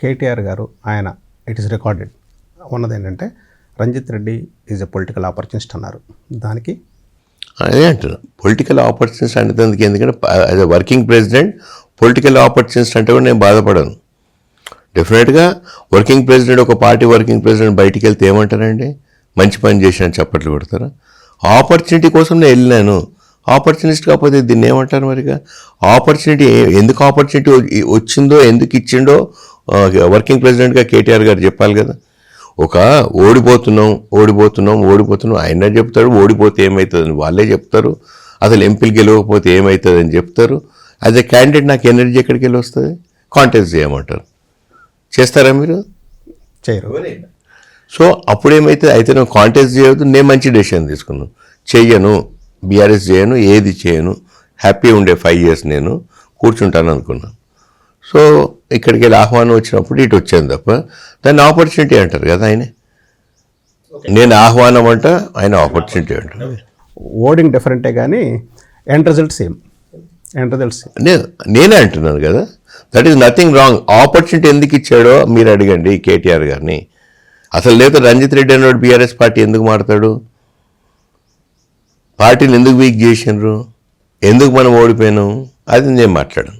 కేటీఆర్ గారు ఆయన it is recorded ఉన్నది ఏంటంటే Ranjith Reddy is a political opportunist అన్నారు. దానికి అదే అంటున్నాను, పొలిటికల్ ఆపర్చునిస్ట్ అంటే ఎందుకంటే as a working president political opportunist అంటే కూడా నేను బాధపడను. డెఫినెట్గా వర్కింగ్ ప్రెసిడెంట్, ఒక పార్టీ వర్కింగ్ ప్రెసిడెంట్ బయటికి వెళ్తే ఏమంటారండి, మంచి పని చేసినా చప్పట్లు కొడతారా? ఆపర్చునిటీ కోసం నేను వెళ్ళినాను, ఆపర్చునిస్ట్ కాకపోతే దీన్ని ఏమంటారు మరిగా? ఆపర్చునిటీ ఎందుకు ఆపర్చునిటీ వచ్చిందో, ఎందుకు ఇచ్చిండో వర్కింగ్ ప్రెసిడెంట్గా కేటీఆర్ గారు చెప్పాలి కదా. ఒక ఓడిపోతున్నాం ఆయన చెప్తాడు, ఓడిపోతే ఏమవుతుందని వాళ్ళే చెప్తారు, అసలు ఎంపీలు గెలవకపోతే ఏమవుతుందని చెప్తారు. యాజ్ ఎ క్యాండిడేట్ నాకు ఎనర్జీ ఎక్కడికి వెళ్ళి వస్తుంది? కాంటెస్ట్ చేయమంటారు, చేస్తారా మీరు? చేయరు. సో అప్పుడేమైతే అయితే నేను కాంటెస్ట్ చేయవద్దు, నేను మంచి డెసిషన్ తీసుకున్నాను, చెయ్యను, బీఆర్ఎస్ చేయను, ఏది చేయను, హ్యాపీ ఉండే 5 years నేను కూర్చుంటాను అనుకున్నాను. సో ఇక్కడికి వెళ్ళి ఆహ్వానం వచ్చినప్పుడు ఇటు వచ్చాను తప్ప దాన్ని ఆపర్చునిటీ అంటారు కదా. నేను ఆహ్వానం అంట, ఆయన ఆపర్చునిటీ అంటారు. ఓడింగ్ డిఫరెంటే కానీ ఎండ్ రిజల్ట్ సేమ్. నేనే అంటున్నాను కదా, that is nothing wrong. Opportunity ఎందుకు ఇచ్చాడో మీరు అడగండి కేటీఆర్ గారిని. అసలు లేదా రంజిత్ రెడ్డి అన్నాడు బీఆర్ఎస్ పార్టీ ఎందుకు మారుతాడు? పార్టీని ఎందుకు వీక్ చేసినారు, ఎందుకు మనం ఓడిపోయాను, అది నేను మాట్లాడను.